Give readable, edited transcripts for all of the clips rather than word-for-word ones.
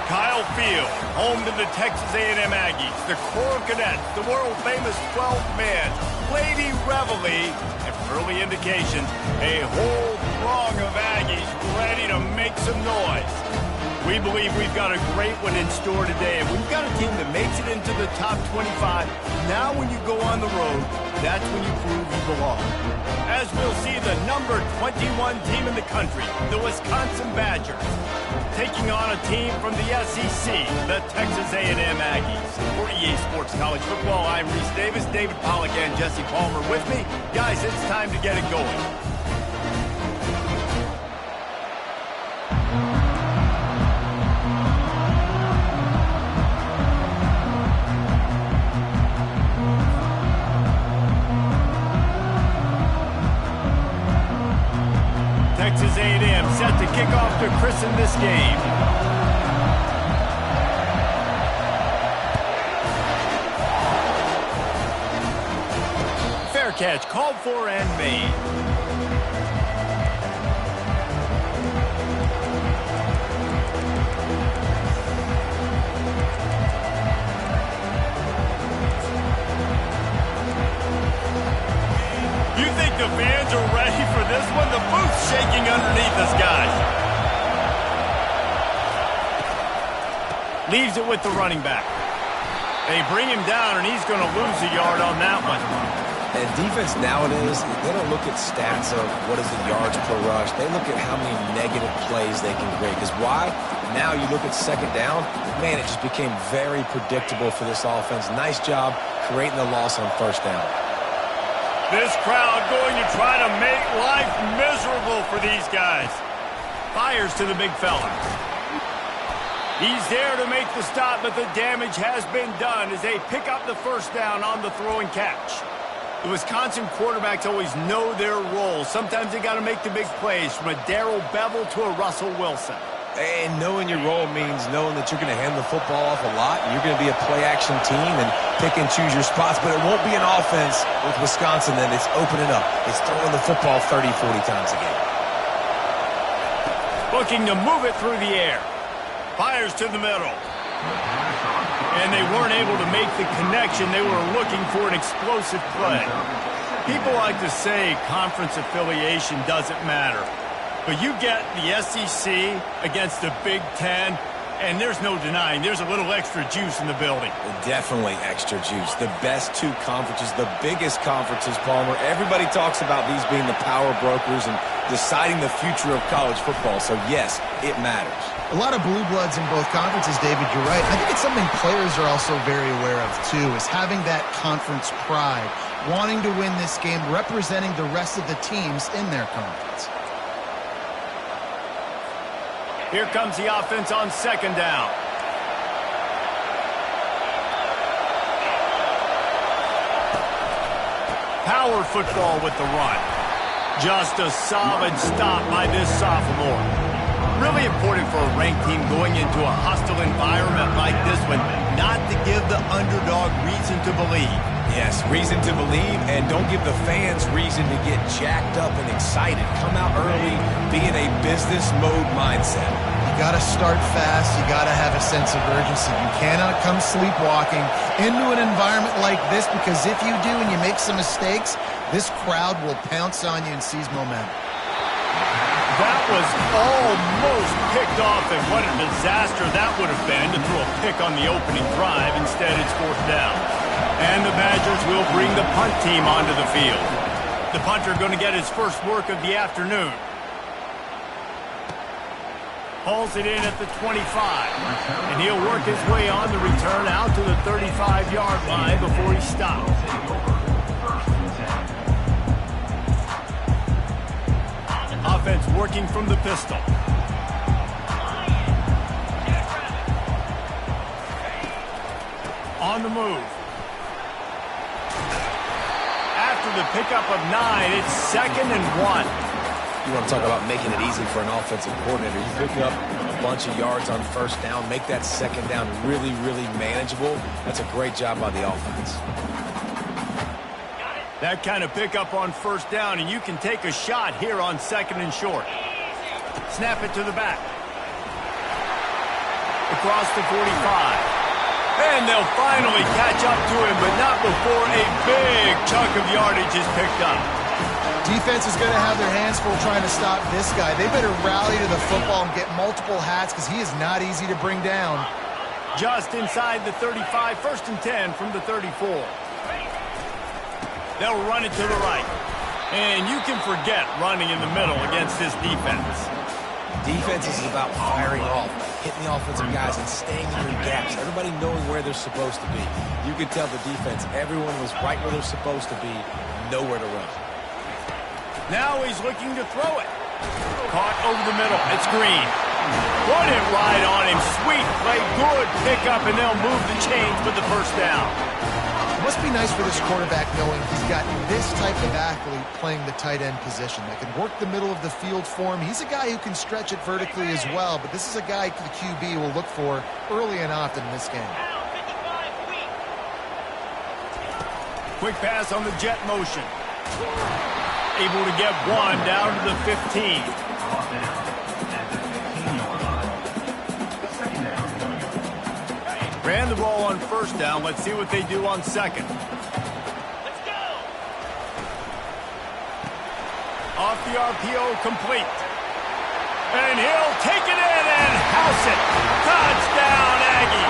Kyle Field, home to the Texas A&M Aggies, the Coral Cadets, the world-famous 12th man, Lady Reveille, and early indications, a whole throng of Aggies ready to make some noise. We believe we've got a great one in store today, and we've got a team that makes it into the top 25. Now when you go on the road, that's when you prove you belong. As we'll see the number 21 team in the country, the Wisconsin Badgers, taking on a team from the SEC, the Texas A&M Aggies. For EA Sports College Football, I'm Reese Davis, David Pollack, and Jesse Palmer with me. Guys, it's time to get it going. Texas A&M set to kick off to christen this game. Fair catch called for and made. You think the fans are ready for this one? The booth's shaking underneath us, guys. Leaves it with the running back. They bring him down, and he's going to lose a yard on that one. And defense nowadays, they don't look at stats of what is the yards per rush. They look at how many negative plays they can create. Because why? Now you look at second down, man, it just became very predictable for this offense. Nice job creating the loss on first down. This crowd going to try to make life miserable for these guys. Fires to the big fella. He's there to make the stop, but the damage has been done as they pick up the first down on the throw and catch. The Wisconsin quarterbacks always know their role. Sometimes they got to make the big plays, from a Darrell Bevell to a Russell Wilson. And knowing your role means knowing that you're going to hand the football off a lot. You're going to be a play-action team and pick and choose your spots. But it won't be an offense with Wisconsin that it's opening up. It's throwing the football 30, 40 times a game. Looking to move it through the air. Fires to the middle. And they weren't able to make the connection. They were looking for an explosive play. People like to say conference affiliation doesn't matter. But you get the SEC against the Big Ten, and there's no denying there's a little extra juice in the building. Definitely extra juice. The best two conferences, the biggest conferences, Palmer. Everybody talks about these being the power brokers and deciding the future of college football. So, yes, it matters. A lot of blue bloods in both conferences, David, you're right. I think it's something players are also very aware of, too, is having that conference pride, wanting to win this game, representing the rest of the teams in their conference. Here comes the offense on second down. Power football with the run. Just a solid stop by this sophomore. Really important for a ranked team going into a hostile environment like this one, not to give the underdog reason to believe. Yes, reason to believe, and don't give the fans reason to get jacked up and excited. Come out early, be in a business mode mindset. You got to start fast. You got to have a sense of urgency. You cannot come sleepwalking into an environment like this, because if you do and you make some mistakes, this crowd will pounce on you and seize momentum. That was almost picked off, and what a disaster that would have been to throw a pick on the opening drive. Instead, it's fourth down. And the Badgers will bring the punt team onto the field. The punter going to get his first work of the afternoon. Hauls it in at the 25. And he'll work his way on the return out to the 35-yard line before he stops. Offense working from the pistol. On the move. After the pickup of 9, it's 2nd and 1. You want to talk about making it easy for an offensive coordinator. You pick up a bunch of yards on first down, make that second down really, really manageable. That's a great job by the offense. That kind of pickup on first down, and you can take a shot here on 2nd and short. Snap it to the back. The across the 45. And they'll finally catch up to him, but not before a big chunk of yardage is picked up. Defense is going to have their hands full trying to stop this guy. They better rally to the football and get multiple hats because he is not easy to bring down. Just inside the 35, 1st and 10 from the 34. They'll run it to the right. And you can forget running in the middle against this defense. Defense is about firing off, hitting the offensive guys and staying in their gaps. Everybody knowing where they're supposed to be. You could tell the defense, everyone was right where they're supposed to be, nowhere to run. Now he's looking to throw it. Caught over the middle. It's Green. Put it right on him. Sweet play. Good pickup, and they'll move the chains with the 1st down. It must be nice for this quarterback knowing he's got this type of athlete playing the tight end position that can work the middle of the field for him. He's a guy who can stretch it vertically as well, but this is a guy the QB will look for early and often in this game. Quick pass on the jet motion. Able to get one down to the 15. Ran the ball on 1st down. Let's see what they do on 2nd. Let's go. Off the RPO, complete. And he'll take it in and house it. Touchdown, Aggie.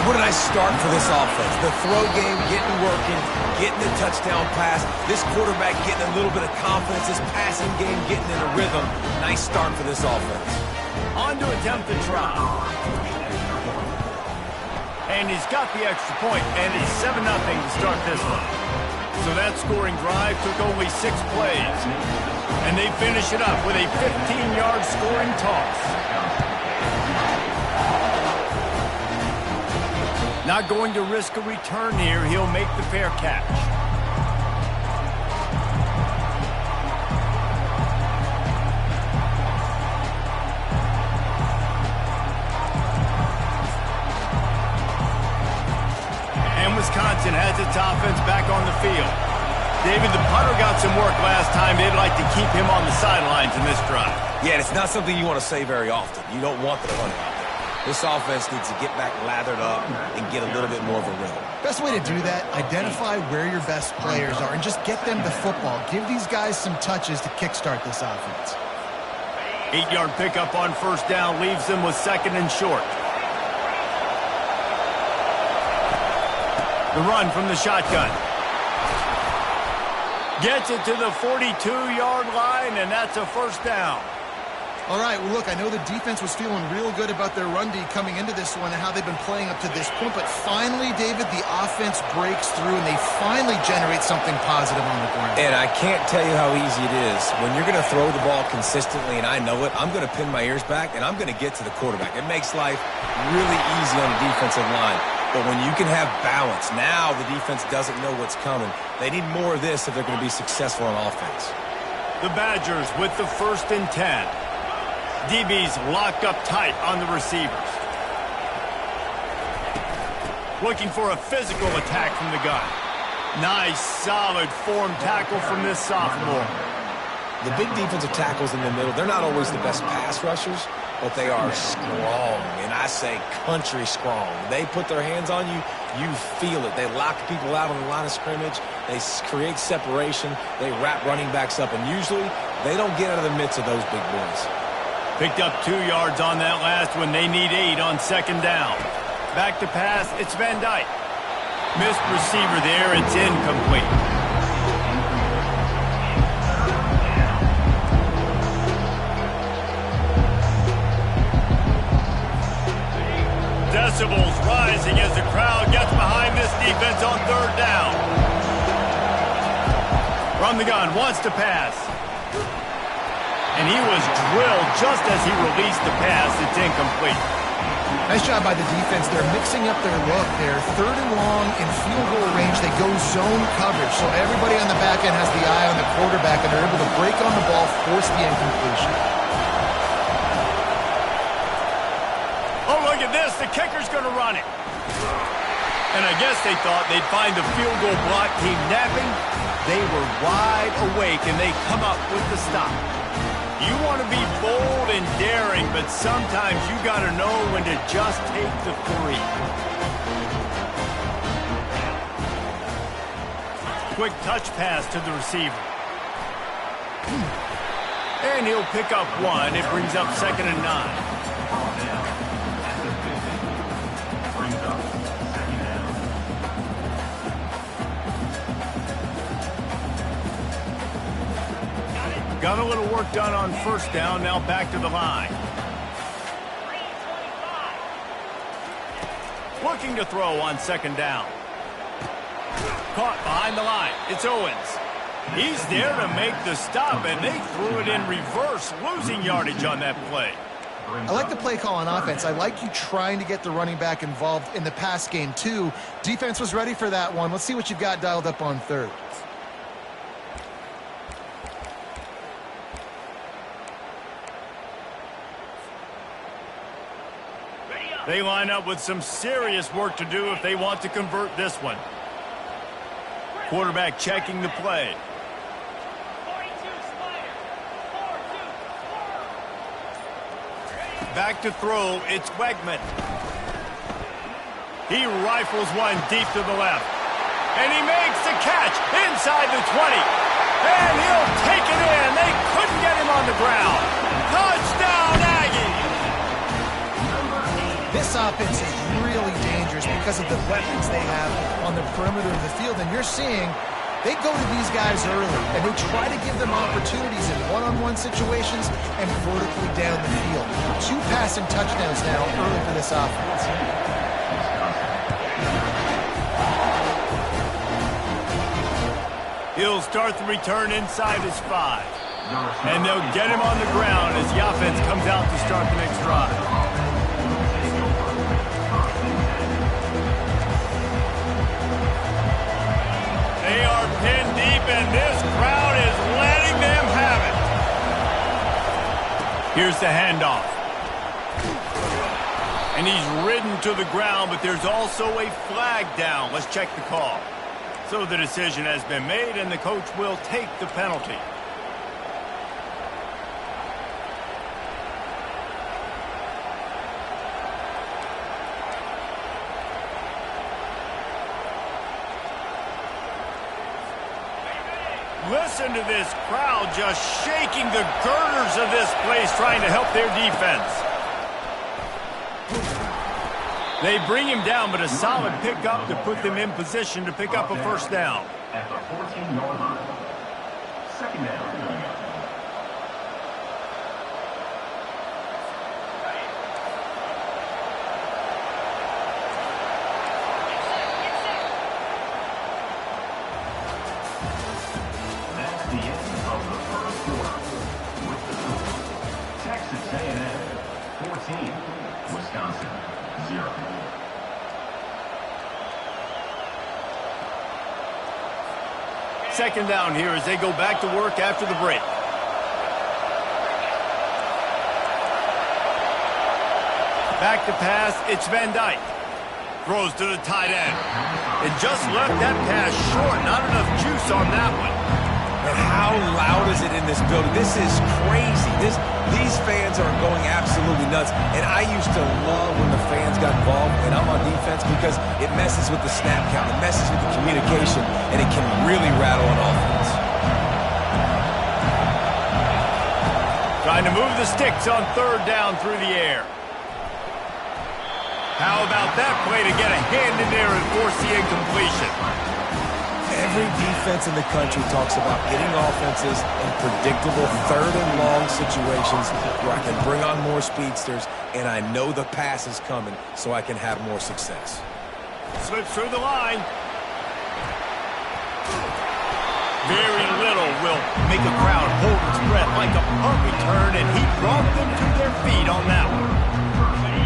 What a nice start for this offense. The throw game getting working, getting the touchdown pass. This quarterback getting a little bit of confidence. This passing game getting in a rhythm. Nice start for this offense. On to attempt the try. And he's got the extra point, and it's 7-0 to start this one. So that scoring drive took only 6 plays. And they finish it up with a 15-yard scoring toss. Not going to risk a return here. He'll make the fair catch. And Wisconsin has its offense back on the field. David, the punter got some work last time. They'd like to keep him on the sidelines in this drive. Yeah, it's not something you want to say very often. You don't want the punter out there. This offense needs to get back lathered up and get a little bit more of a rhythm. Best way to do that, identify where your best players are and just get them the football. Give these guys some touches to kickstart this offense. 8-yard pickup on 1st down leaves them with 2nd and short. The run from the shotgun. Gets it to the 42-yard line, and that's a 1st down. All right, well, look, I know the defense was feeling real good about their run D coming into this one and how they've been playing up to this point, but finally, David, the offense breaks through and they finally generate something positive on the ground. And I can't tell you how easy it is. When you're going to throw the ball consistently, and I know it, I'm going to pin my ears back and I'm going to get to the quarterback. It makes life really easy on the defensive line. But when you can have balance, now the defense doesn't know what's coming. They need more of this if they're going to be successful on offense. The Badgers with the 1st and 10. DB's locked up tight on the receivers. Looking for a physical attack from the gun. Nice, solid form tackle from this sophomore. The big defensive tackles in the middle, they're not always the best pass rushers, but they are strong, and I say country strong. They put their hands on you, you feel it. They lock people out on the line of scrimmage. They create separation. They wrap running backs up, and usually they don't get out of the midst of those big boys. Picked up 2 yards on that last one. They need 8 on 2nd down. Back to pass. It's Van Dyke. Missed receiver there. It's incomplete. Decibels rising as the crowd gets behind this defense on 3rd down. From the gun. Wants to pass. And he was drilled just as he released the pass. It's incomplete. Nice job by the defense. They're mixing up their look. They're 3rd and long in field goal range. They go zone coverage. So everybody on the back end has the eye on the quarterback, and they're able to break on the ball, force the incompletion. Oh, look at this. The kicker's going to run it. And I guess they thought they'd find the field goal block team napping. They were wide awake, and they come up with the stop. You want to be bold and daring, but sometimes you got to know when to just take the three. Quick touch pass to the receiver. And he'll pick up one. It brings up 2nd and 9. Got a little work done on 1st down, now back to the line. Looking to throw on 2nd down. Caught behind the line. It's Owens. He's there to make the stop, and they threw it in reverse, losing yardage on that play. I like the play call on offense. I like you trying to get the running back involved in the pass game, too. Defense was ready for that one. Let's see what you've got dialed up on 3rd. They line up with some serious work to do if they want to convert this one. Quarterback checking the play. Back to throw, it's Wegman. He rifles one deep to the left. And he makes the catch inside the 20. And he'll take it in. They couldn't get him on the ground. Touchdown, Aggies! This offense is really dangerous because of the weapons they have on the perimeter of the field. And you're seeing they go to these guys early, and they try to give them opportunities in one-on-one situations and vertically down the field. 2 passing touchdowns now early for this offense. He'll start the return inside his 5. And they'll get him on the ground as the offense comes out to start the next drive. They are pinned deep, and this crowd is letting them have it. Here's the handoff. And he's ridden to the ground, but there's also a flag down. Let's check the call. So the decision has been made, and the coach will take the penalty. Listen to this crowd just shaking the girders of this place, trying to help their defense. They bring him down, but a solid pickup to put them in position to pick up a 1st down. At the 14-yard line. 2nd down. That's the end of the 1st quarter. With the score, Texas A&M 14, Wisconsin 0. Second down here as they go back to work after the break. Back to pass, it's Van Dyke. Throws to the tight end. It just left that pass short. Not enough juice on that one. And how loud is it in this building? This is crazy. These fans are going absolutely nuts. And I used to love when the fans got involved, and I'm on defense, because it messes with the snap count, it messes with the communication, and it can really rattle an offense. Trying to move the sticks on 3rd down through the air. How about that play to get a hand in there and force the incompletion? Every defense in the country talks about getting offenses in predictable 3rd and long situations where I can bring on more speedsters, and I know the pass is coming, so I can have more success. Slips through the line. Very little will make a crowd hold its breath like a punt return, and he brought them to their feet on that one.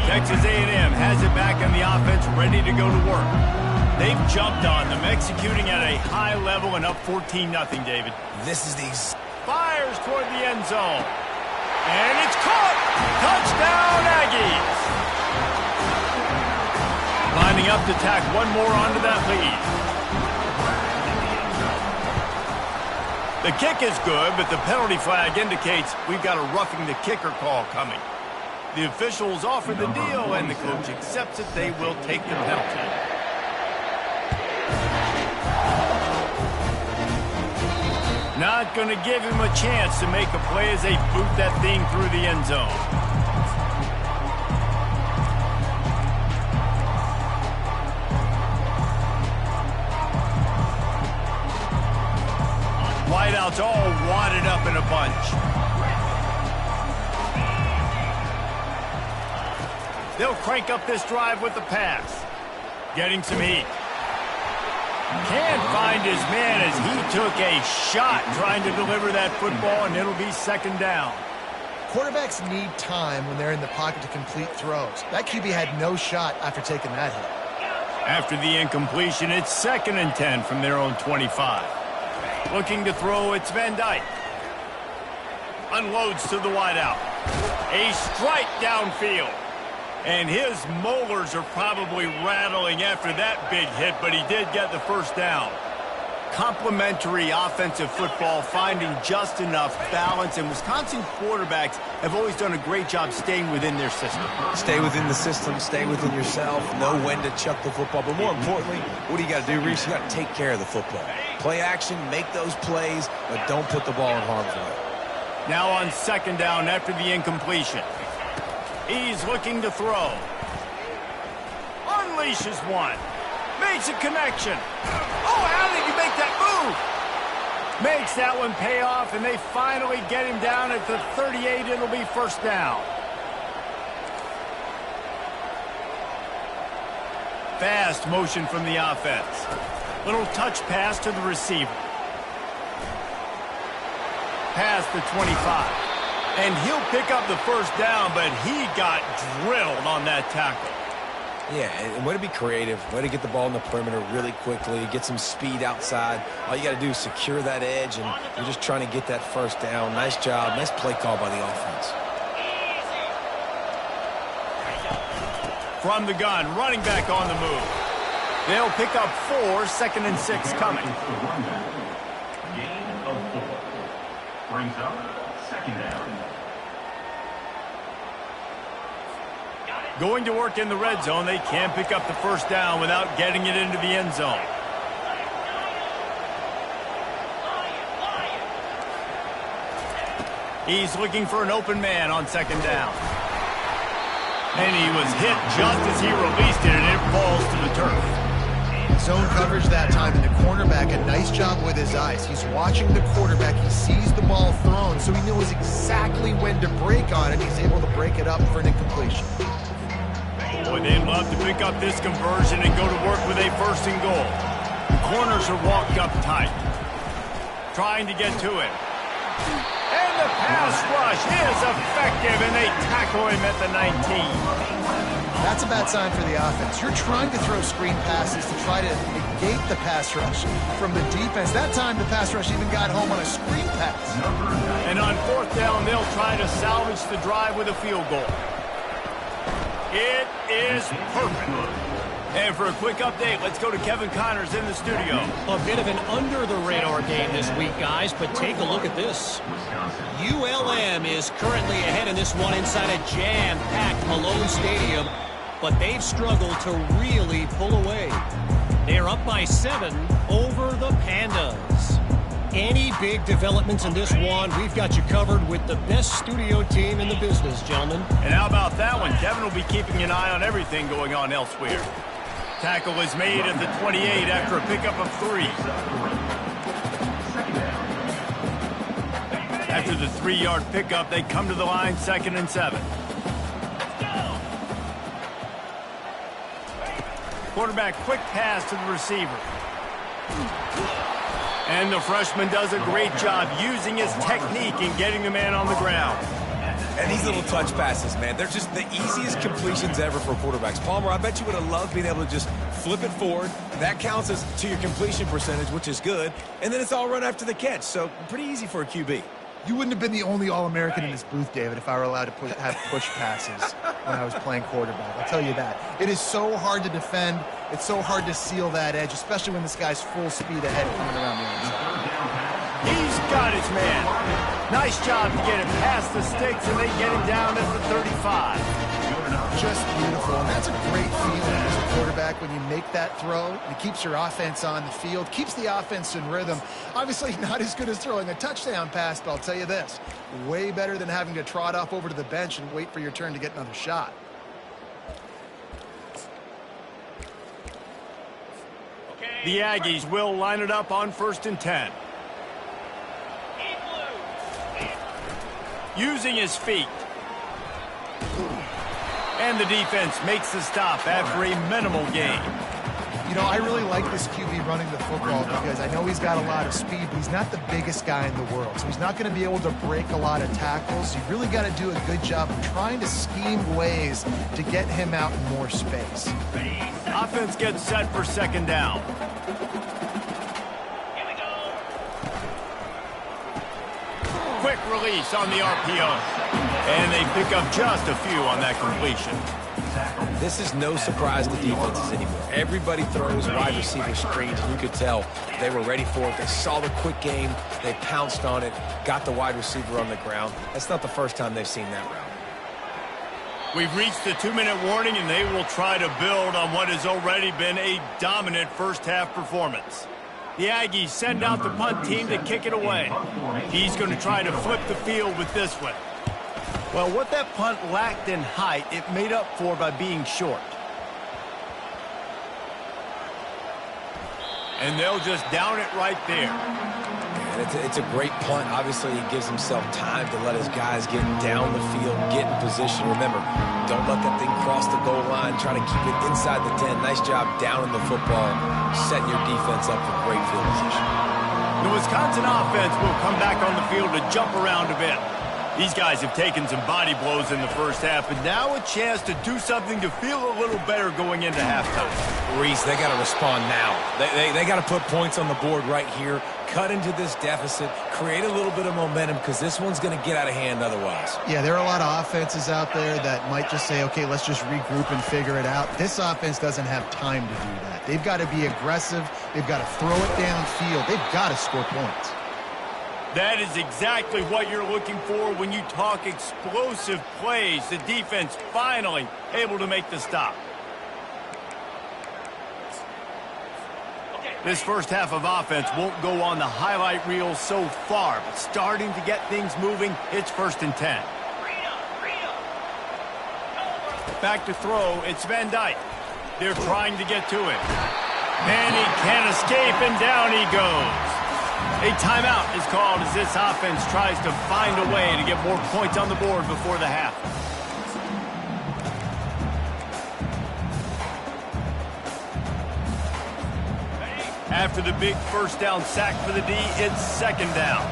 Texas A&M has it back on the offense, ready to go to work. They've jumped on them, executing at a high level and up 14-0, David. This is the... Fires toward the end zone. And it's caught! Touchdown, Aggies! Lining up to tack one more onto that lead. The kick is good, but the penalty flag indicates we've got a roughing the kicker call coming. The officials offer the deal, and the coach accepts it. They will take the penalty. Not going to give him a chance to make a play as they boot that thing through the end zone. Wideouts all wadded up in a bunch. They'll crank up this drive with the pass. Getting some heat. Can't find his man as he took a shot trying to deliver that football, and it'll be second down. Quarterbacks need time when they're in the pocket to complete throws. That QB had no shot after taking that hit. After the incompletion, it's 2nd and 10 from their own 25. Looking to throw, it's Van Dyke. Unloads to the wideout. A strike downfield. And his molars are probably rattling after that big hit, but he did get the first down. Complementary offensive football, finding just enough balance, and Wisconsin quarterbacks have always done a great job staying within their system. Stay within the system, stay within yourself, know when to chuck the football. But more importantly, what do you got to do, Reese? You got to take care of the football. Play action, make those plays, but don't put the ball in harm's way. Now on second down after the incompletion. He's looking to throw. Unleashes one. Makes a connection. Oh, how did you make that move? Makes that one pay off, and they finally get him down at the 38. It'll be first down. Fast motion from the offense. Little touch pass to the receiver. Past the 25. And he'll pick up the first down, but he got drilled on that tackle. Yeah, and way to be creative, way to get the ball in the perimeter really quickly, get some speed outside. All you got to do is secure that edge, and you're just trying to get that first down. Nice job, nice play call by the offense. From the gun, running back on the move. They'll pick up 4, 2nd and 6 coming. Gain of 4. Brings up 2nd down. Going to work in the red zone. They can't pick up the first down without getting it into the end zone. He's looking for an open man on second down. And he was hit just as he released it, and it falls to the turf. Zone coverage that time, and the cornerback, a nice job with his eyes. He's watching the quarterback. He sees the ball thrown, so he knows exactly when to break on it. He's able to break it up for an incompletion. Boy, they'd love to pick up this conversion and go to work with a 1st and goal. The corners are walked up tight. Trying to get to it. And the pass rush is effective, and they tackle him at the 19. That's a bad sign for the offense. You're trying to throw screen passes to try to negate the pass rush from the defense. That time, the pass rush even got home on a screen pass. And on 4th down, they'll try to salvage the drive with a field goal. It is perfect. And for a quick update, let's go to Kevin Connors in the studio. A bit of an under-the-radar game this week, guys, but take a look at this. ULM is currently ahead in this one inside a jam-packed Malone Stadium, but they've struggled to really pull away. They're up by 7 over the Pandas. Any big developments in this one, we've got you covered with the best studio team in the business, gentlemen. And how about that one? Kevin will be keeping an eye on everything going on elsewhere. Tackle is made at the 28 after a pickup of 3. After the 3-yard pickup, they come to the line 2nd and 7. Quarterback quick pass to the receiver. And the freshman does a great job using his technique and getting the man on the ground. And these little touch passes, man, they're just the easiest completions ever for quarterbacks. Palmer, I bet you would have loved being able to just flip it forward. That counts as to your completion percentage, which is good. And then it's all run after the catch, so pretty easy for a QB. You wouldn't have been the only All-American in this booth, David, if I were allowed to have push passes when I was playing quarterback. I'll tell you that. It is so hard to defend. It's so hard to seal that edge, especially when this guy's full speed ahead coming around the outside. He's got his man. Nice job to get him past the sticks, and they get him down at the 35. Just beautiful, and that's a great feeling as a quarterback when you make that throw. It keeps your offense on the field, keeps the offense in rhythm. Obviously not as good as throwing a touchdown pass, but I'll tell you this, way better than having to trot off over to the bench and wait for your turn to get another shot. The Aggies will line it up on 1st and 10. Using his feet. And the defense makes the stop after a minimal gain. You know, I really like this QB running the football because I know he's got a lot of speed, but he's not the biggest guy in the world. So he's not going to be able to break a lot of tackles. You really got to do a good job of trying to scheme ways to get him out in more space. Offense gets set for 2nd down. Quick release on the RPO. And they pick up just a few on that completion. This is no surprise to defenses anymore. Everybody throws wide receiver screens, and you could tell they were ready for it. They saw the quick game. They pounced on it, got the wide receiver on the ground. That's not the first time they've seen that route. We've reached the 2-minute warning, and they will try to build on what has already been a dominant first-half performance. The Aggies send out the punt team to kick it away. He's going to try to flip the field with this one. Well, what that punt lacked in height, it made up for by being short. And they'll just down it right there. And it's a great punt. Obviously, he gives himself time to let his guys get down the field, get in position. Remember, don't let that thing cross the goal line. Try to keep it inside the 10. Nice job down in the football, setting your defense up for great field position. The Wisconsin offense will come back on the field to jump around a bit. These guys have taken some body blows in the first half, and now a chance to do something to feel a little better going into halftime. Reese, they got to respond now. They got to put points on the board right here, cut into this deficit, create a little bit of momentum, because this one's going to get out of hand otherwise. Yeah, there are a lot of offenses out there that might just say, okay, let's just regroup and figure it out. This offense doesn't have time to do that. They've got to be aggressive. They've got to throw it downfield. They've got to score points. That is exactly what you're looking for when you talk explosive plays. The defense finally able to make the stop. This first half of offense won't go on the highlight reel so far, but starting to get things moving, it's 1st and 10. Back to throw, it's Van Dyke. They're trying to get to it. And he can't escape, and down he goes. A timeout is called as this offense tries to find a way to get more points on the board before the half. After the big first down sack for the D, it's 2nd down.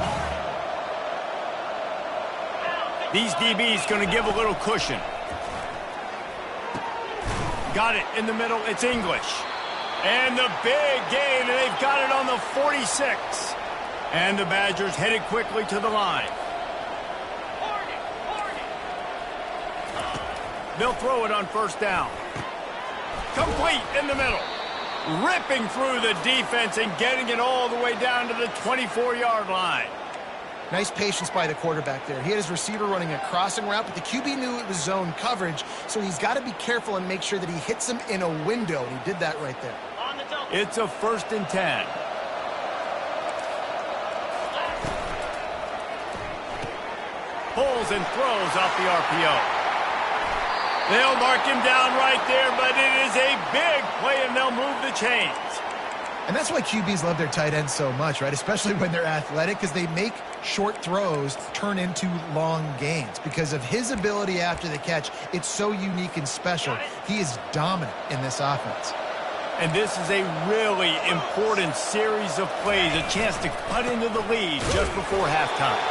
These DBs going to give a little cushion. Got it in the middle, it's English. And the big gain, and they've got it on the 46. And the Badgers headed quickly to the line. They'll throw it on 1st down. Complete in the middle. Ripping through the defense and getting it all the way down to the 24-yard line. Nice patience by the quarterback there. He had his receiver running a crossing route, but the QB knew it was zone coverage, so he's got to be careful and make sure that he hits him in a window, and he did that right there. It's a 1st and 10. Pulls and throws off the RPO. They'll mark him down right there, but it is a big play, and they'll move the chains. And that's why QBs love their tight ends so much, right? Especially when they're athletic, because they make short throws turn into long gains. Because of his ability after the catch, it's so unique and special. He is dominant in this offense. And this is a really important series of plays, a chance to cut into the lead just before halftime.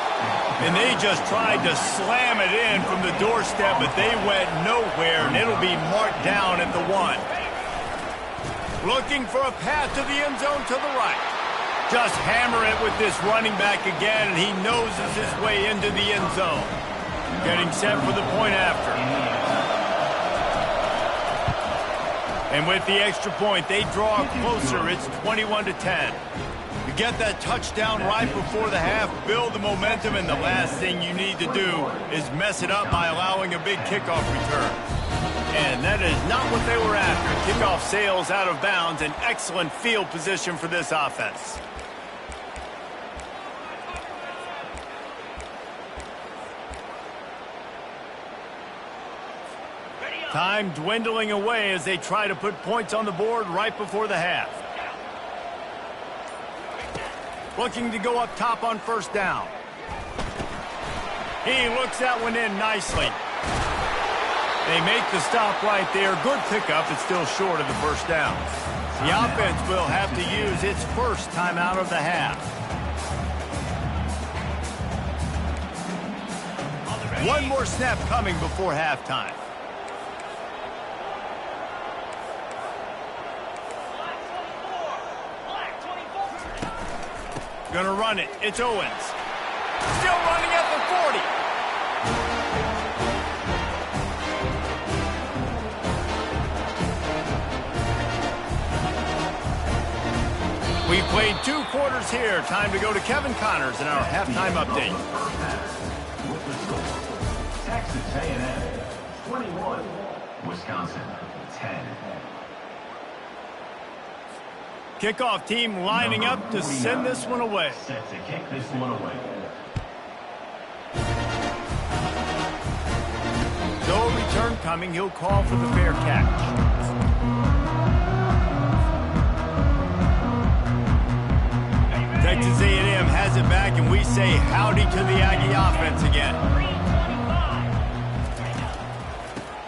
And they just tried to slam it in from the doorstep, but they went nowhere, and it'll be marked down at the 1. Looking for a path to the end zone to the right. Just hammer it with this running back again, and he noses his way into the end zone. Getting set for the point after. And with the extra point, they draw closer. It's 21-10. The get that touchdown right before the half, build the momentum, and the last thing you need to do is mess it up by allowing a big kickoff return. And that is not what they were after. Kickoff sails out of bounds, an excellent field position for this offense. Time dwindling away as they try to put points on the board right before the half. Looking to go up top on first down. He looks that one in nicely. They make the stop right there. Good pickup, but still short of the first down. The offense will have to use its first timeout of the half. One more snap coming before halftime. Gonna run it. It's Owens. Still running at the 40. We've played 2 quarters here. Time to go to Kevin Connors in our halftime update. With the score, Texas A&M 21, Wisconsin 10. Kickoff team lining up to send this one away. Set to kick this one away. No return coming. He'll call for the fair catch. Texas A&M has it back, and we say howdy to the Aggie offense again.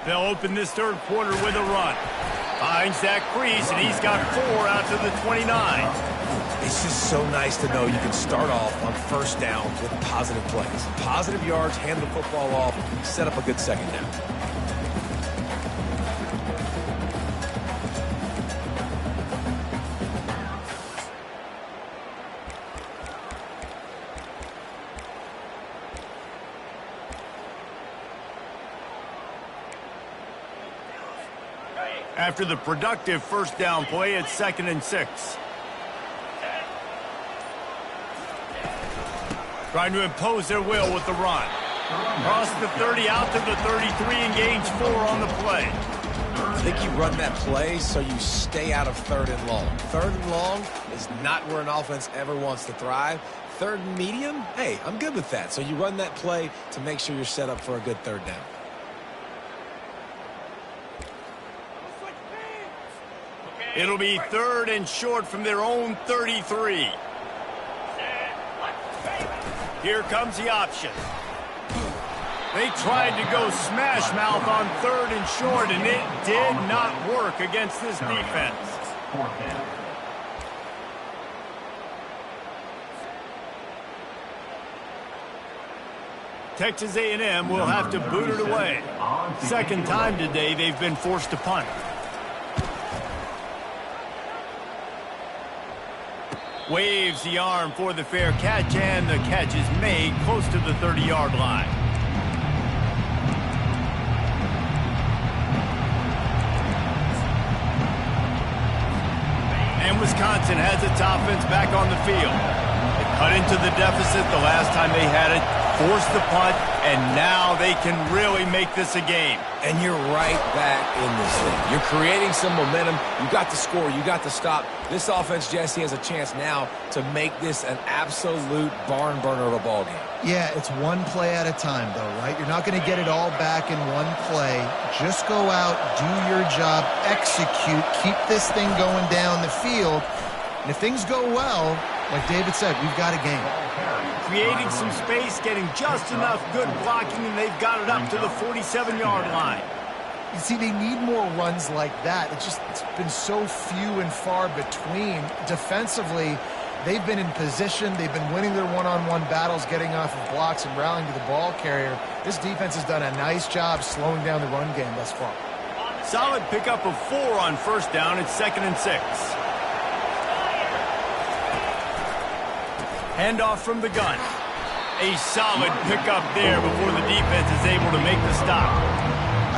They'll open this third quarter with a run. Finds that crease, and he's got 4 out to the 29. It's just so nice to know you can start off on first down with positive plays. Positive yards, hand the football off, set up a good second down. After the productive first down play, it's 2nd and 6. Trying to impose their will with the run. Cross the 30 out to the 33 and gains 4 on the play. I think you run that play so you stay out of 3rd and long. 3rd and long is not where an offense ever wants to thrive. 3rd and medium, hey, I'm good with that. So you run that play to make sure you're set up for a good 3rd down. It'll be 3rd and short from their own 33. Here comes the option. They tried to go smash mouth on 3rd and short, and it did not work against this defense. 4th down. Texas A&M will have to boot it away. Second time today they've been forced to punt. Waves the arm for the fair catch, and the catch is made close to the 30-yard line. And Wisconsin has its offense back on the field. They cut into the deficit the last time they had it, forced the punt, and now they can really make this a game. And you're right back in this thing. You're creating some momentum. You got the score. You got the stop. This offense, Jesse, has a chance now to make this an absolute barn burner of a ball game. Yeah, it's one play at a time, though, right? You're not going to get it all back in one play. Just go out, do your job, execute, keep this thing going down the field. And if things go well, like David said, we've got a game. Creating some space, getting just enough good blocking, and they've got it up to the 47-yard line. You see, they need more runs like that. It's been so few and far between. Defensively, they've been in position. They've been winning their one-on-one battles, getting off of blocks and rallying to the ball carrier. This defense has done a nice job slowing down the run game thus far. Solid pickup of 4 on first down. It's 2nd and 6. Handoff from the gun. A solid pickup there before the defense is able to make the stop.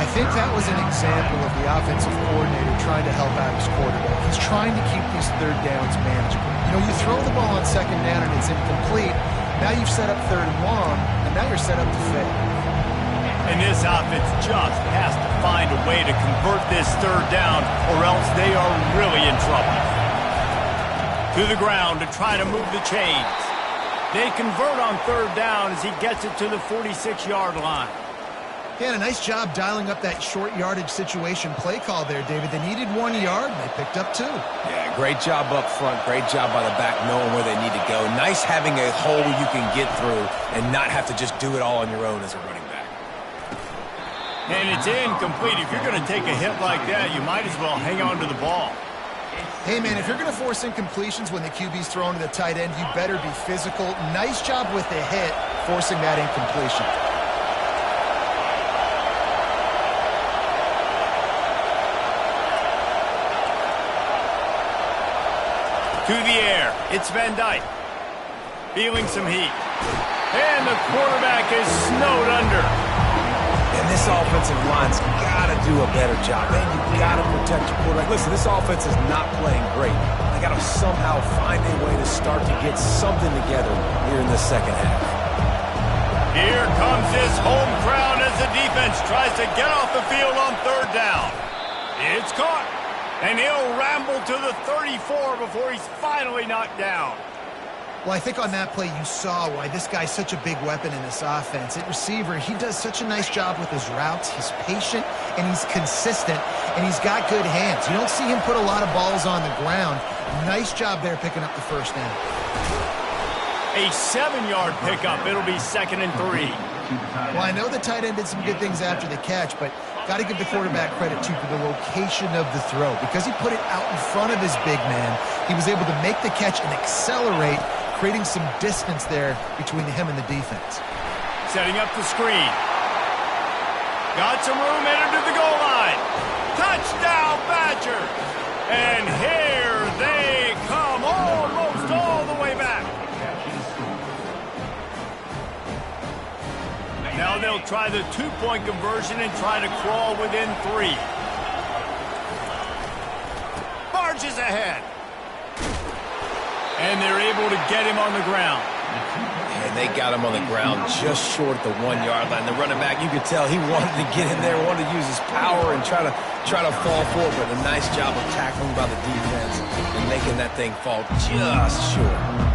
I I think that was an example of the offensive coordinator trying to help out his quarterback. He's trying to keep these third downs manageable. You know, you throw the ball on second down and it's incomplete. Now you've set up third and long, and now you're set up to fail. And this offense just has to find a way to convert this third down, or else they are really in trouble. To the ground to try to move the chains. They convert on third down as he gets it to the 46-yard line. Yeah, and a nice job dialing up that short yardage situation play call there, David. They needed 1 yard, and they picked up 2. Yeah, great job up front. Great job by the back knowing where they need to go. Nice having a hole you can get through and not have to just do it all on your own as a running back. And it's incomplete. If you're going to take a hit like that, you might as well hang on to the ball. Hey, man, if you're going to force incompletions when the QB's thrown to the tight end, you better be physical. Nice job with the hit, forcing that incompletion. To the air, it's Van Dyke. Feeling some heat. And the quarterback is snowed under. And this offensive line's got to do a better job. Man, you've got to protect your quarterback. Listen, this offense is not playing great. They got to somehow find a way to start to get something together here in the second half. Here comes this home crowd as the defense tries to get off the field on third down. It's caught. And he'll ramble to the 34 before he's finally knocked down. Well, I think on that play you saw why this guy's such a big weapon in this offense. At receiver, he does such a nice job with his routes. He's patient, and he's consistent, and he's got good hands. You don't see him put a lot of balls on the ground. Nice job there picking up the first down. A 7-yard pickup. It'll be 2nd and 3. Well, I know the tight end did some good things after the catch, but got to give the quarterback credit, too, for the location of the throw. Because he put it out in front of his big man, he was able to make the catch and accelerate, creating some distance there between him and the defense. Setting up the screen. Got some room, entered to the goal line. Touchdown, Badger! And here they come, almost all the way back. Now they'll try the 2-point conversion and try to crawl within 3. Barges ahead. And they're able to get him on the ground. And they got him on the ground just short of the 1-yard line. The running back, you could tell he wanted to get in there, wanted to use his power and try to fall forward. But a nice job of tackling by the defense and making that thing fall just short.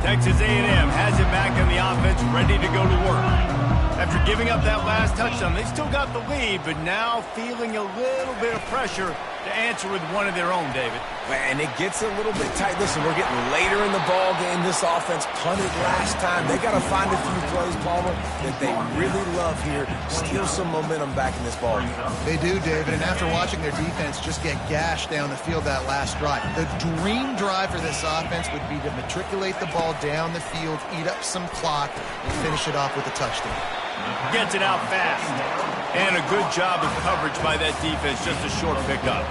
Texas A&M has it back in the offense, ready to go to work. After giving up that last touchdown, they still got the lead, but now feeling a little bit of pressure to answer with one of their own, David. And it gets a little bit tight. Listen, we're getting later in the ball game. This offense punted last time. They got to find a few plays, Palmer, that they really love here. Steal some momentum back in this ball game. They do, David, and after watching their defense just get gashed down the field that last drive, the dream drive for this offense would be to matriculate the ball down the field, eat up some clock, and finish it off with a touchdown. Gets it out fast. And a good job of coverage by that defense, just a short pickup.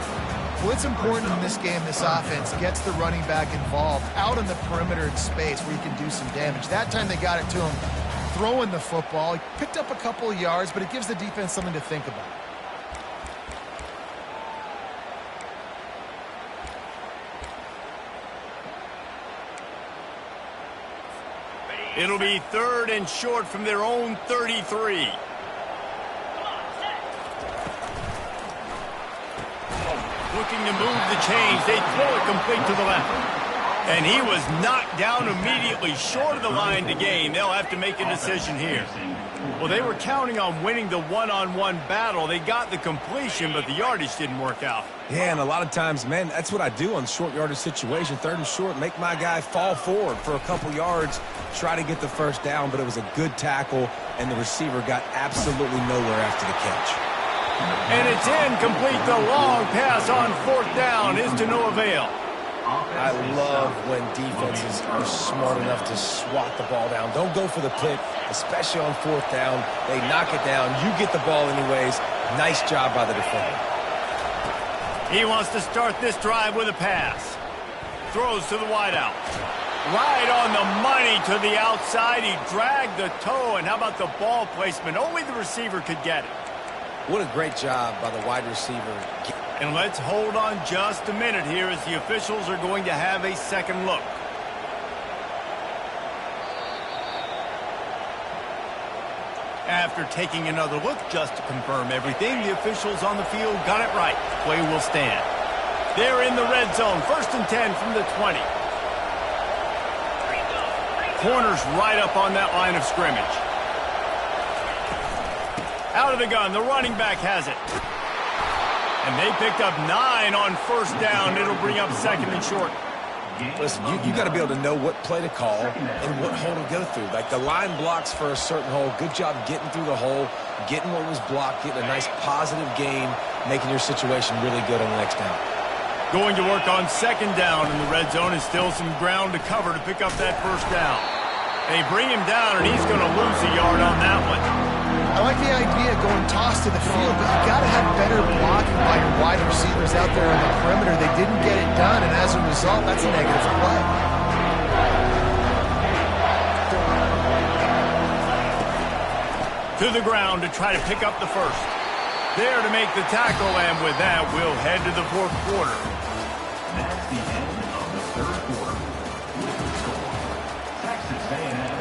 Well, it's important in this game, this offense gets the running back involved out in the perimeter in space where he can do some damage. That time they got it to him throwing the football. He picked up a couple of yards, but it gives the defense something to think about. It'll be 3rd and short from their own 33. Looking to move the chains. They throw it complete to the left. And he was knocked down immediately short of the line to gain. They'll have to make a decision here. Well, they were counting on winning the one-on-one battle. They got the completion, but the yardage didn't work out. Yeah, and a lot of times, man, that's what I do on short yardage situation. 3rd and short, make my guy fall forward for a couple yards, try to get the first down, but it was a good tackle, and the receiver got absolutely nowhere after the catch. And it's incomplete. The long pass on 4th down is to no avail. I love when defenses are smart enough to swat the ball down. Don't go for the pick, especially on 4th down. They knock it down. You get the ball anyways. Nice job by the defender. He wants to start this drive with a pass. Throws to the wideout. Right on the money to the outside. He dragged the toe, and how about the ball placement? Only the receiver could get it. What a great job by the wide receiver. And let's hold on just a minute here as the officials are going to have a second look. After taking another look just to confirm everything, the officials on the field got it right. Play will stand. They're in the red zone. 1st and 10 from the 20. Corners right up on that line of scrimmage. Out of the gun, the running back has it. And they picked up 9 on 1st down. It'll bring up 2nd and short. Listen, you got to be able to know what play to call and what hole to go through. Like the line blocks for a certain hole. Good job getting through the hole, getting what was blocked, getting a nice positive gain, making your situation really good on the next down. Going to work on 2nd down in the red zone, and still some ground to cover to pick up that 1st down. They bring him down, and he's going to lose a yard on that one. I like the idea of going toss to the field, but you got to have better blocking by your wide receivers out there on the perimeter. They didn't get it done, and as a result, that's a negative play. To the ground to try to pick up the 1st. There to make the tackle, and with that, we'll head to the 4th quarter. That's the end of the 3rd quarter. With the score, Texas A&M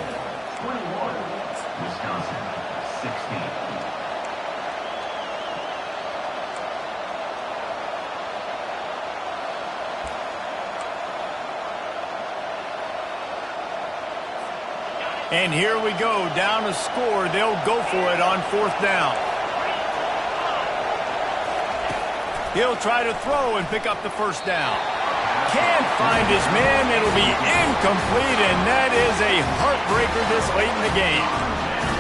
21, Wisconsin 16. And here we go, down a score. They'll go for it on 4th down. He'll try to throw and pick up the 1st down. Can't find his man. It'll be incomplete, and that is a heartbreaker this late in the game.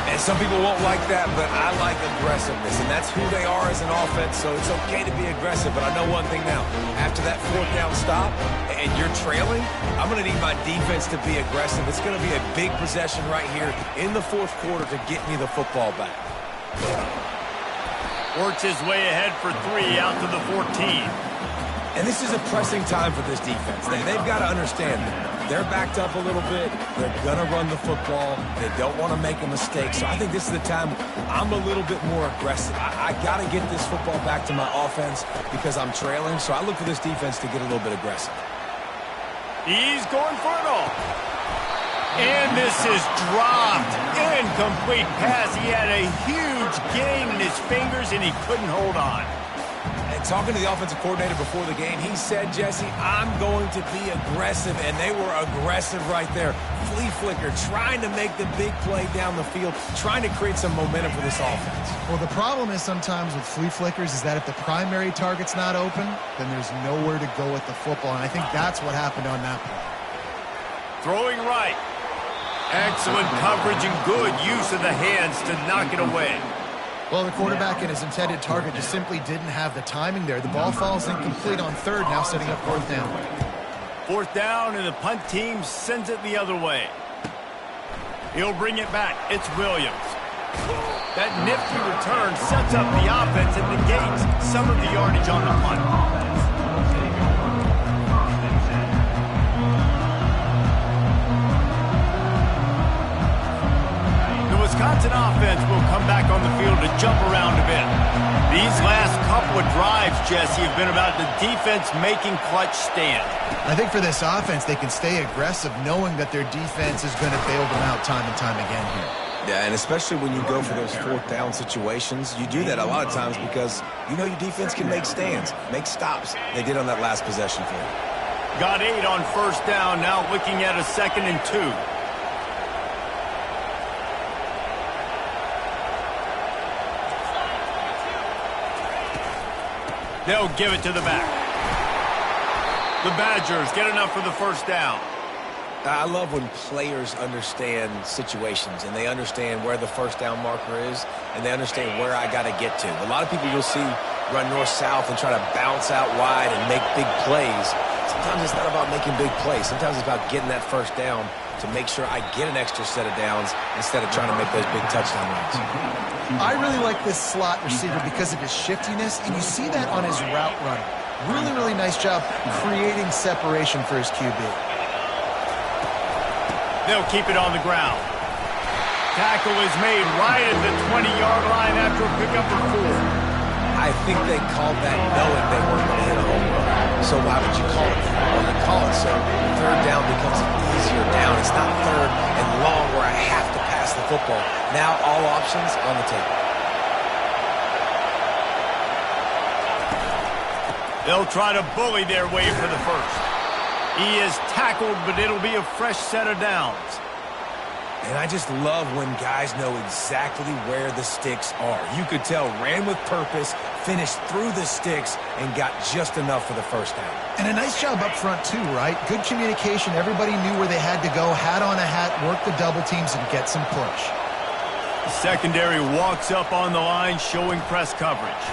And some people won't like that, but I like aggressiveness, and that's who they are as an offense, so it's okay to be aggressive. But I know one thing now. After that 4th down stop and you're trailing, I'm going to need my defense to be aggressive. It's going to be a big possession right here in the 4th quarter to get me the football back. Works his way ahead for 3 out to the 14. And this is a pressing time for this defense. They've got to understand that they're backed up a little bit. They're going to run the football. They don't want to make a mistake. So I think this is the time I'm a little bit more aggressive. I got to get this football back to my offense because I'm trailing. So I look for this defense to get a little bit aggressive. He's going for it all. And this is dropped. Incomplete pass. He had a huge gain in his fingers, and he couldn't hold on. And talking to the offensive coordinator before the game, he said, Jesse, I'm going to be aggressive. And they were aggressive right there. Flea flicker, trying to make the big play down the field, trying to create some momentum for this offense. Well, the problem is sometimes with flea flickers is that if the primary target's not open, then there's nowhere to go with the football. And I think that's what happened on that play. Throwing right. Excellent coverage and good use of the hands to knock it away. Well, the quarterback and his intended target just simply didn't have the timing there. The ball falls incomplete on 3rd, now setting up 4th down. 4th down, and the punt team sends it the other way. He'll bring it back. It's Williams. That nifty return sets up the offense and negates some of the yardage on the punt. Wisconsin offense will come back on the field to jump around a bit. These last couple of drives, Jesse, have been about the defense making clutch stand. I think for this offense, they can stay aggressive knowing that their defense is going to bail them out time and time again here. Yeah, and especially when you go for those 4th down situations, you do that a lot of times because you know your defense can make stands, make stops. They did on that last possession for you. Got 8 on 1st down, now looking at a 2nd and 2. They'll give it to the back. The Badgers get enough for the 1st down. I love when players understand situations and they understand where the 1st down marker is and they understand where I got to get to. A lot of people you'll see run north-south and try to bounce out wide and make big plays. Sometimes it's not about making big plays. Sometimes it's about getting that 1st down to make sure I get an extra set of downs instead of trying to make those big touchdown runs. I really like this slot receiver because of his shiftiness, and you see that on his route running. Really, really nice job creating separation for his QB. They'll keep it on the ground. Tackle is made right at the 20-yard line after a pickup of 4. I think they called that knowing they weren't going to hit a home run. So why would you call it that? Well, you call it so third down becomes an easier down. It's not third and long where I have to pass the football. Now all options on the table. They'll try to bully their way for the first. He is tackled, but it'll be a fresh set of downs. And I just love when guys know exactly where the sticks are. You could tell ran with purpose, finished through the sticks, and got just enough for the first down. And a nice job up front too, right? Good communication. Everybody knew where they had to go, hat on a hat, work the double teams, and get some push. The secondary walks up on the line, showing press coverage.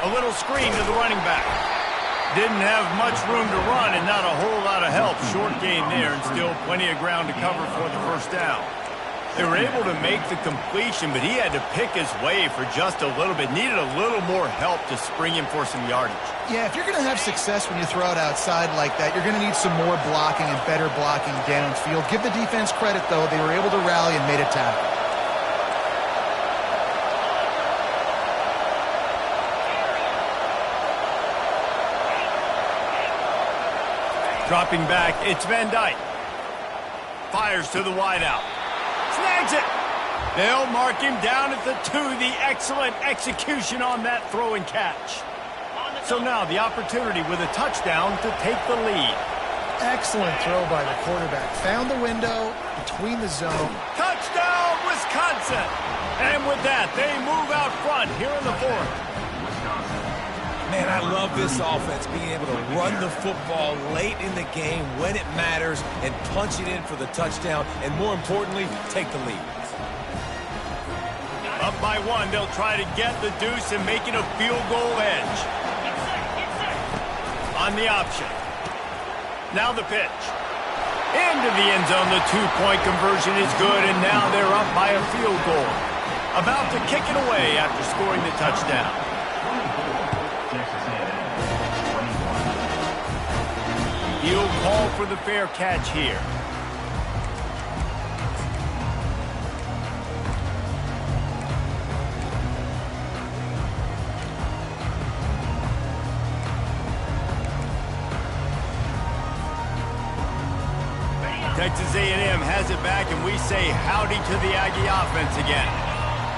A little screen to the running back. Didn't have much room to run and not a whole lot of help. Short gain there and still plenty of ground to cover for the first down. They were able to make the completion, but he had to pick his way for just a little bit. Needed a little more help to spring him for some yardage. Yeah, if you're going to have success when you throw it outside like that, you're going to need some more blocking and better blocking downfield. Give the defense credit, though. They were able to rally and made a tackle. Dropping back, it's Van Dyke. Fires to the wideout. Snags it. They'll mark him down at the 2. The excellent execution on that throw and catch. So now the opportunity with a touchdown to take the lead. Excellent throw by the quarterback. Found the window between the zone. Touchdown, Wisconsin! And with that, they move out front here in the 4th. Man, I love this offense, being able to run the football late in the game when it matters and punch it in for the touchdown, and more importantly, take the lead. Up by 1, they'll try to get the deuce and make it a field goal edge. On the option. Now the pitch. Into the end zone, the 2-point conversion is good, and now they're up by a field goal. About to kick it away after scoring the touchdown. He'll call for the fair catch here. Texas A&M has it back, and we say howdy to the Aggie offense again.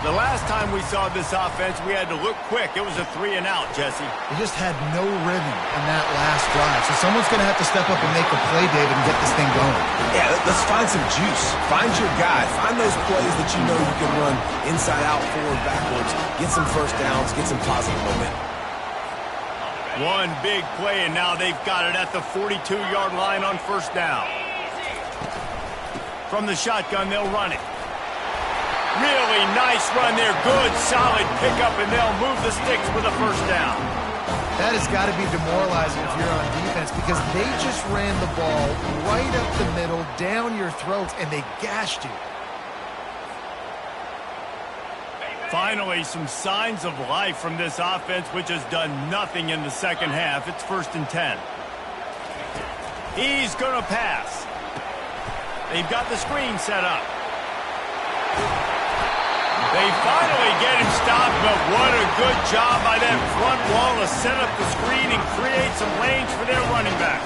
The last time we saw this offense, we had to look quick. It was a 3-and-out, Jesse. They just had no rhythm in that last drive. So someone's going to have to step up and make a play, David, and get this thing going. Yeah, let's find some juice. Find your guy. Find those plays that you know you can run inside out, forward, backwards. Get some first downs. Get some positive momentum. One big play, and now they've got it at the 42-yard line on first down. From the shotgun, they'll run it. Really nice run there. Good, solid pickup, and they'll move the sticks with a first down. That has got to be demoralizing if you're on defense, because they just ran the ball right up the middle, down your throats, and they gashed you. Finally, some signs of life from this offense, which has done nothing in the second half. It's 1st and 10. He's going to pass. They've got the screen set up. They finally get him stopped, but what a good job by that front wall to set up the screen and create some lanes for their running back.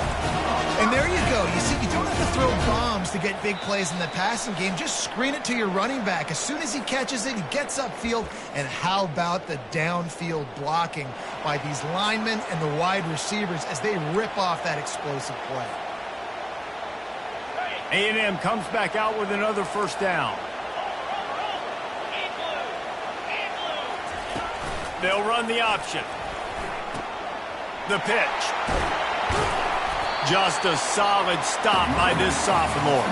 And there you go. You see, you don't have to throw bombs to get big plays in the passing game. Just screen it to your running back. As soon as he catches it, he gets upfield. And how about the downfield blocking by these linemen and the wide receivers as they rip off that explosive play. A&M comes back out with another first down. They'll run the option. The pitch. Just a solid stop by this sophomore.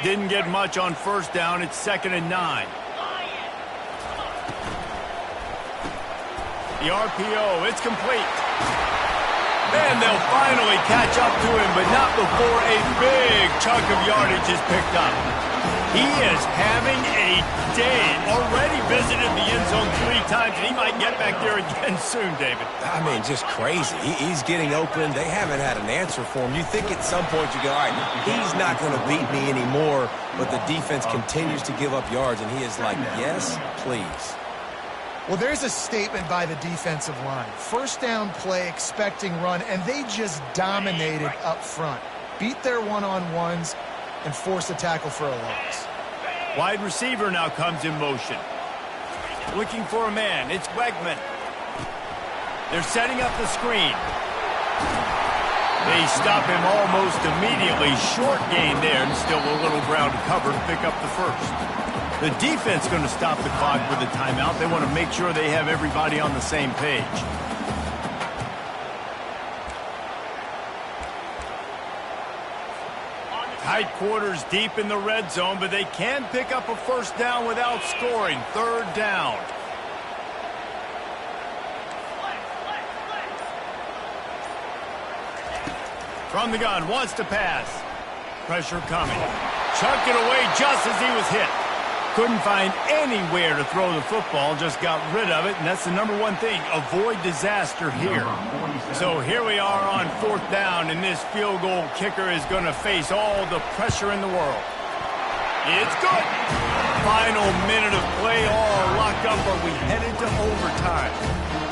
Didn't get much on first down. It's 2nd and 9. The RPO, it's complete. And they'll finally catch up to him, but not before a big chunk of yardage is picked up. He is having a day. Already visited the end zone 3 times, and he might get back there again soon, David. I mean, just crazy. He's getting open. They haven't had an answer for him. You think at some point you go, all right, he's not going to beat me anymore, but the defense continues to give up yards, and he is like, yes, please. Well, there's a statement by the defensive line. First down play, expecting run, and they just dominated up front. Beat their one-on-ones and forced a tackle for a loss. Wide receiver now comes in motion. Looking for a man. It's Wegman. They're setting up the screen. They stop him almost immediately. Short gain there, and still a little ground to cover to pick up the first. The defense going to stop the clock with a timeout. They want to make sure they have everybody on the same page. Tight quarters deep in the red zone, but they can pick up a first down without scoring. Third down. From the gun, wants to pass. Pressure coming. Chucked it away just as he was hit. Couldn't find anywhere to throw the football, just got rid of it, and that's the number one thing. Avoid disaster here. So here we are on 4th down, and this field goal kicker is going to face all the pressure in the world. It's good. Final minute of play, all locked up, but we headed to overtime.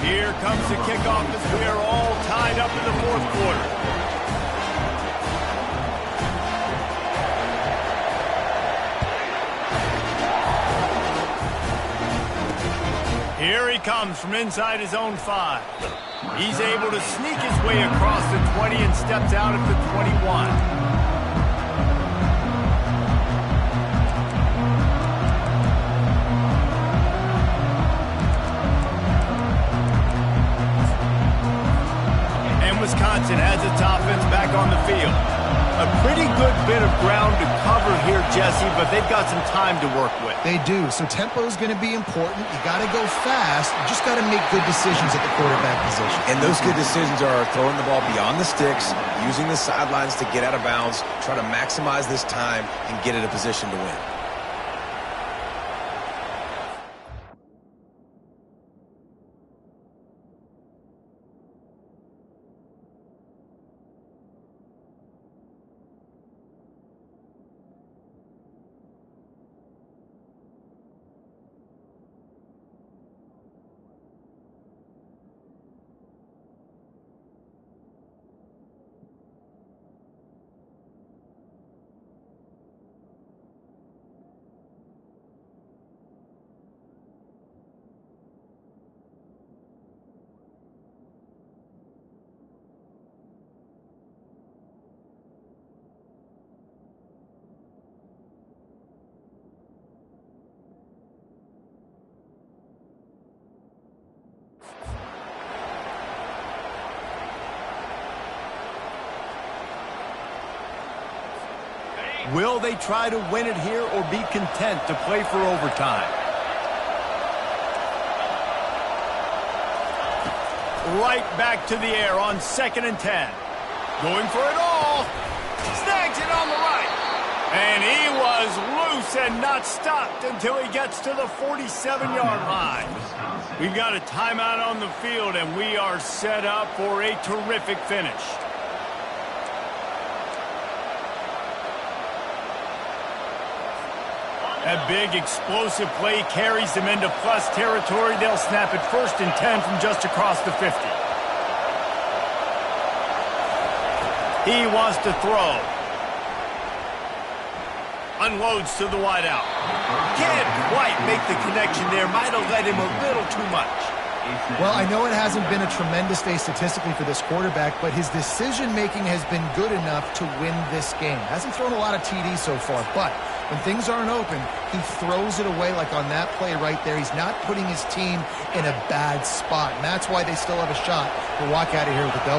Here comes the kickoff as we are all tied up in the 4th quarter. Here he comes from inside his own 5. He's able to sneak his way across the 20 and steps out at the 21. And Wisconsin has its offense back on the field. A pretty good bit of ground to cover here, Jesse, but they've got some time to work with. They do, so tempo is going to be important. You got to go fast. You just got to make good decisions at the quarterback position. And those good decisions are throwing the ball beyond the sticks, using the sidelines to get out of bounds, try to maximize this time and get in a position to win. Will they try to win it here or be content to play for overtime? Right back to the air on 2nd and 10. Going for it all. Snags it on the right. And he was loose and not stopped until he gets to the 47-yard line. We've got a timeout on the field, and we are set up for a terrific finish. That big explosive play carries them into plus territory. They'll snap it 1st and 10 from just across the 50. He wants to throw. Unloads to the wideout. Can't quite make the connection there. Might have led him a little too much. Well, I know it hasn't been a tremendous day statistically for this quarterback, but his decision-making has been good enough to win this game. Hasn't thrown a lot of TDs so far, but when things aren't open, he throws it away like on that play right there. He's not putting his team in a bad spot, and that's why they still have a shot to walk out of here with a W.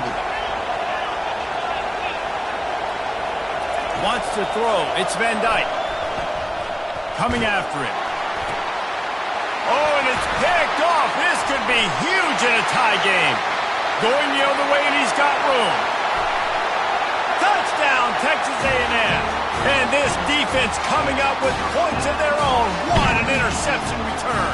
Wants to throw. It's Van Dyke. Coming after it. Oh, and it's picked off. This could be huge in a tie game. Going the other way, and he's got room. Touchdown, Texas A&M. And this defense defense coming up with points of their own. What an interception return.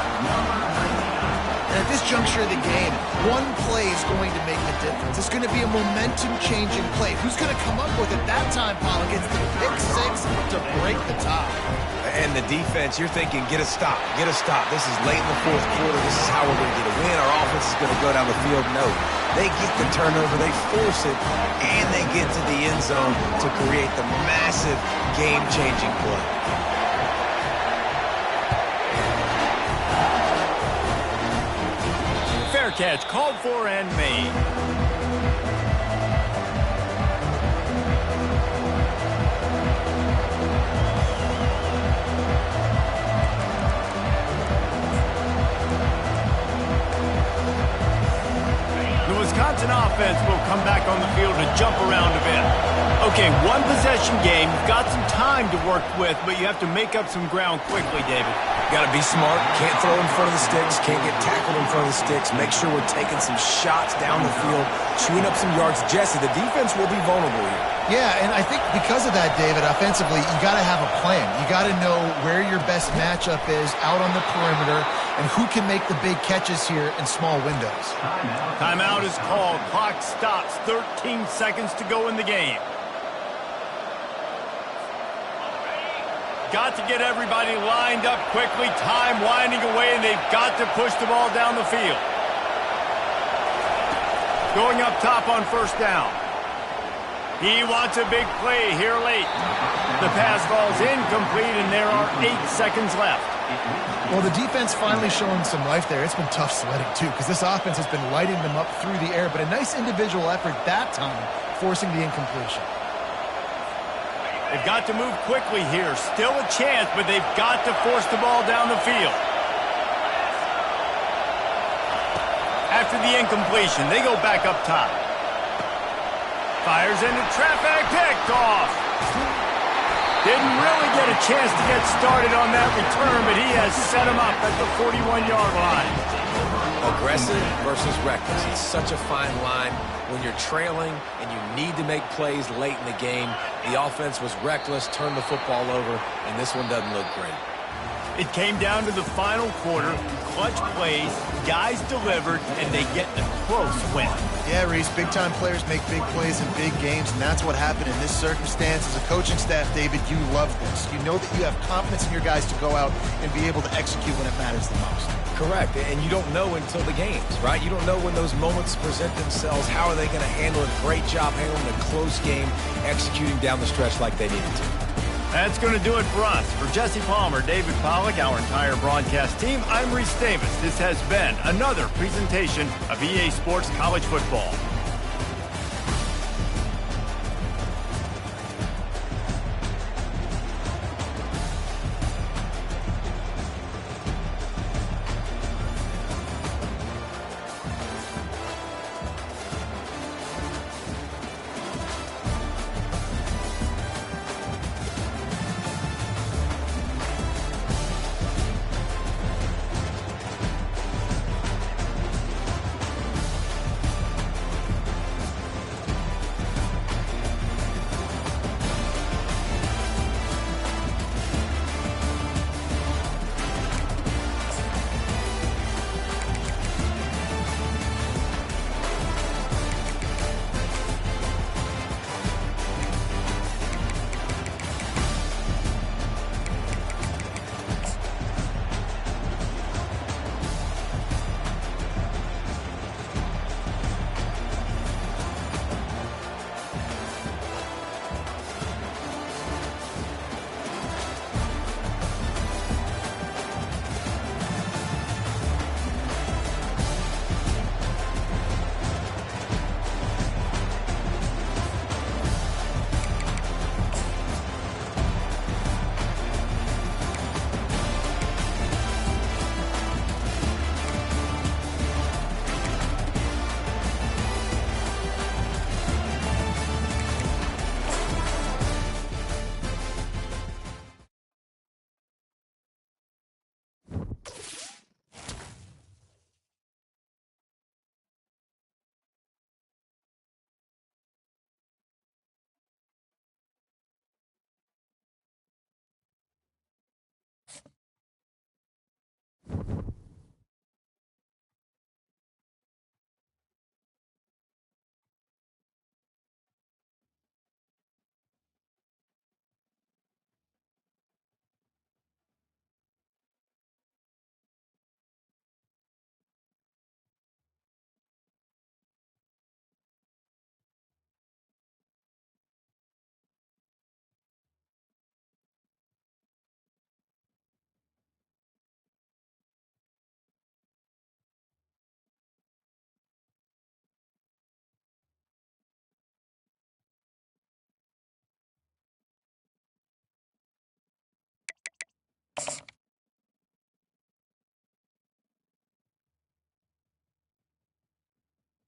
And at this juncture of the game, one play is going to make the difference. It's going to be a momentum-changing play. Who's going to come up with it that time, Pollock? It's the pick six to break the tie. And the defense, you're thinking, get a stop, get a stop. This is late in the fourth quarter. This is how we're going to get a win. Our offense is going to go down the field. No, they get the turnover, they force it, and they get to the end zone to create the massive game-changing play. Fair catch, called for and made. The Wisconsin offense will come back on the field to jump around a bit. Okay, one possession game. You've got some time to work with, but you have to make up some ground quickly, David. Got to be smart. Can't throw in front of the sticks. Can't get tackled in front of the sticks. Make sure we're taking some shots down the field, chewing up some yards. Jesse, the defense will be vulnerable here. Yeah, and I think because of that, David, offensively, you got to have a plan. You got to know where your best matchup is out on the perimeter and who can make the big catches here in small windows. Timeout is called. Clock stops. 13 seconds to go in the game. Got to get everybody lined up quickly. Time winding away, and they've got to push the ball down the field. Going up top on first down. He wants a big play here late. The pass falls incomplete, and there are 8 seconds left. Well, the defense finally showing some life there. It's been tough sledding, too, because this offense has been lighting them up through the air, but a nice individual effort that time, forcing the incompletion. They've got to move quickly here. Still a chance, but they've got to force the ball down the field. After the incompletion, they go back up top. Fires into traffic, picked off. Didn't really get a chance to get started on that return, but he has set him up at the 41-yard line. Aggressive versus reckless. It's such a fine line when you're trailing and you need to make plays late in the game. The offense was reckless, turned the football over, and this one doesn't look great. It came down to the final quarter. Clutch plays, guys delivered, and they get a close win. Yeah, Reese, big-time players make big plays in big games, and that's what happened in this circumstance. As a coaching staff, David, you love this. You know that you have confidence in your guys to go out and be able to execute when it matters the most. Correct, and you don't know until the games, right? You don't know when those moments present themselves. How are they going to handle it? Great job handling a close game, executing down the stretch like they needed to. That's going to do it for us. For Jesse Palmer, David Pollock, our entire broadcast team, I'm Reese Davis. This has been another presentation of EA Sports College Football.